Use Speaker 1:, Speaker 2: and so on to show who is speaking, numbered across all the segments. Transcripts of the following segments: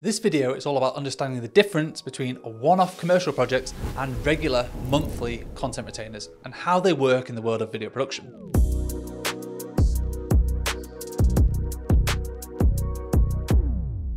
Speaker 1: This video is all about understanding the difference between one-off commercial projects and regular monthly content retainers and how they work in the world of video production.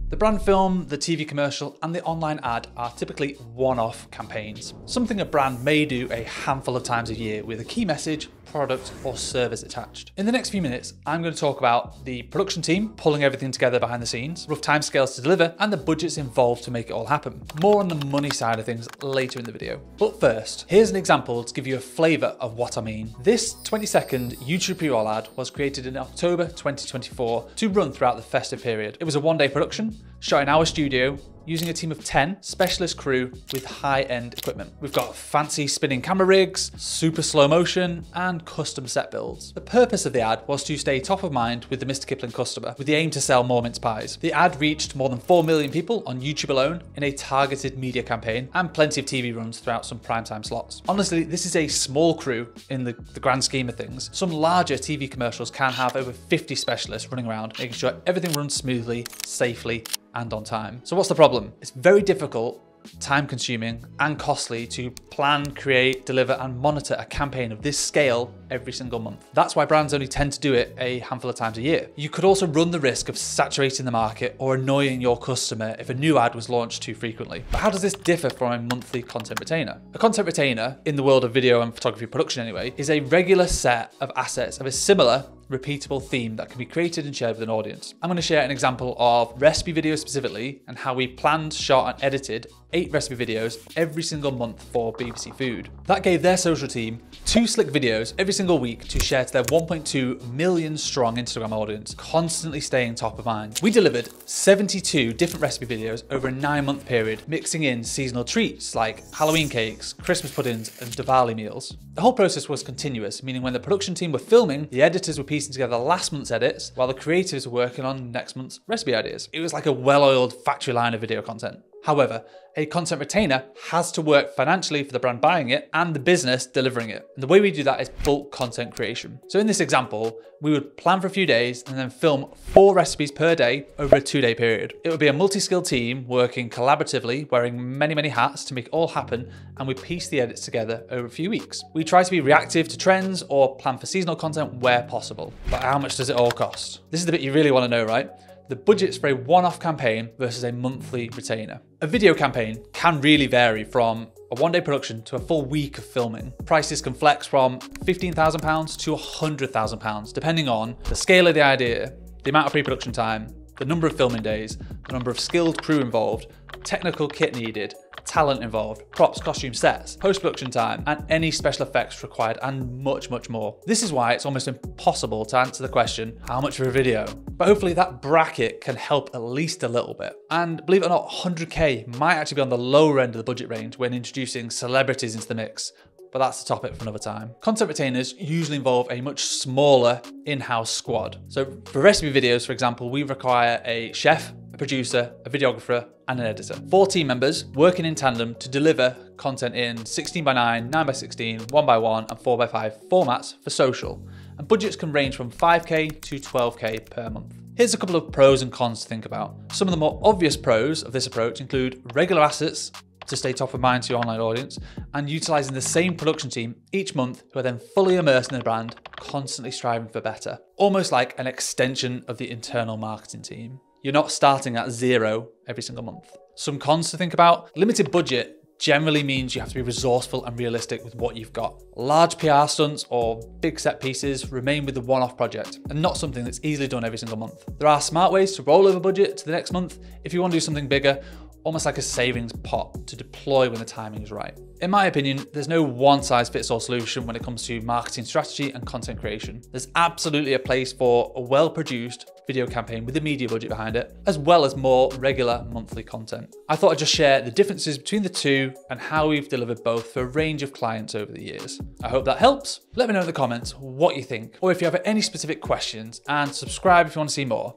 Speaker 1: The brand film, the TV commercial, and the online ad are typically one-off campaigns, something a brand may do a handful of times a year with a key message, product, or service attached. In the next few minutes, I'm going to talk about the production team pulling everything together behind the scenes, rough timescales to deliver, and the budgets involved to make it all happen. More on the money side of things later in the video. But first, here's an example to give you a flavour of what I mean. This 20-second YouTube pre-roll ad was created in October 2024 to run throughout the festive period. It was a one-day production, shot in our studio, using a team of 10 specialist crew with high-end equipment. We've got fancy spinning camera rigs, super slow motion, and custom set builds. The purpose of the ad was to stay top of mind with the Mr. Kipling customer, with the aim to sell more mince pies. The ad reached more than 4 million people on YouTube alone in a targeted media campaign, and plenty of TV runs throughout some primetime slots. Honestly, this is a small crew in the grand scheme of things. Some larger TV commercials can have over 50 specialists running around, making sure everything runs smoothly, safely, and on time. So what's the problem? It's very difficult, time consuming, and costly to plan, create, deliver, and monitor a campaign of this scale every single month. That's why brands only tend to do it a handful of times a year. You could also run the risk of saturating the market or annoying your customer if a new ad was launched too frequently. But how does this differ from a monthly content retainer? A content retainer, in the world of video and photography production anyway, is a regular set of assets of a similar repeatable theme that can be created and shared with an audience. I'm going to share an example of recipe videos specifically and how we planned, shot, and edited 8 recipe videos every single month for BBC Food. That gave their social team 2 slick videos every single week to share to their 1.2 million strong Instagram audience, constantly staying top of mind. We delivered 72 different recipe videos over a 9-month period, mixing in seasonal treats like Halloween cakes, Christmas puddings, and Diwali meals. The whole process was continuous, meaning when the production team were filming, the editors were piecing together last month's edits while the creatives were working on next month's recipe ideas. It was like a well-oiled factory line of video content. However, a content retainer has to work financially for the brand buying it and the business delivering it. And the way we do that is bulk content creation. So in this example, we would plan for a few days and then film 4 recipes per day over a 2-day period. It would be a multi-skilled team working collaboratively, wearing many hats to make it all happen, and we piece the edits together over a few weeks. We try to be reactive to trends or plan for seasonal content where possible. But how much does it all cost? This is the bit you really want to know, right? The budgets for a one-off campaign versus a monthly retainer. A video campaign can really vary from a 1-day production to a full week of filming. Prices can flex from £15,000 to £100,000, depending on the scale of the idea, the amount of pre-production time, the number of filming days, the number of skilled crew involved, technical kit needed, talent involved, props, costume sets, post-production time, and any special effects required, and much more. This is why it's almost impossible to answer the question, how much for a video? But hopefully that bracket can help at least a little bit. And believe it or not, 100K might actually be on the lower end of the budget range when introducing celebrities into the mix. But that's the topic for another time. Content retainers usually involve a much smaller in-house squad. So for recipe videos, for example, we require a chef, a producer, a videographer, and an editor. 4 team members working in tandem to deliver content in 16:9, 9:16, 1:1, and 4:5 formats for social. And budgets can range from 5K to 12K per month. Here's a couple of pros and cons to think about. Some of the more obvious pros of this approach include regular assets to stay top of mind to your online audience, and utilizing the same production team each month who are then fully immersed in the brand, constantly striving for better. Almost like an extension of the internal marketing team. You're not starting at 0 every single month. Some cons to think about: limited budget generally means you have to be resourceful and realistic with what you've got. Large PR stunts or big set pieces remain with the one-off project and not something that's easily done every single month. There are smart ways to roll over budget to the next month if you want to do something bigger, almost like a savings pot to deploy when the timing is right. In my opinion, there's no one-size-fits-all solution when it comes to marketing strategy and content creation. There's absolutely a place for a well-produced video campaign with a media budget behind it, as well as more regular monthly content. I thought I'd just share the differences between the two and how we've delivered both for a range of clients over the years. I hope that helps. Let me know in the comments what you think, or if you have any specific questions, and subscribe if you want to see more.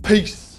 Speaker 1: Peace.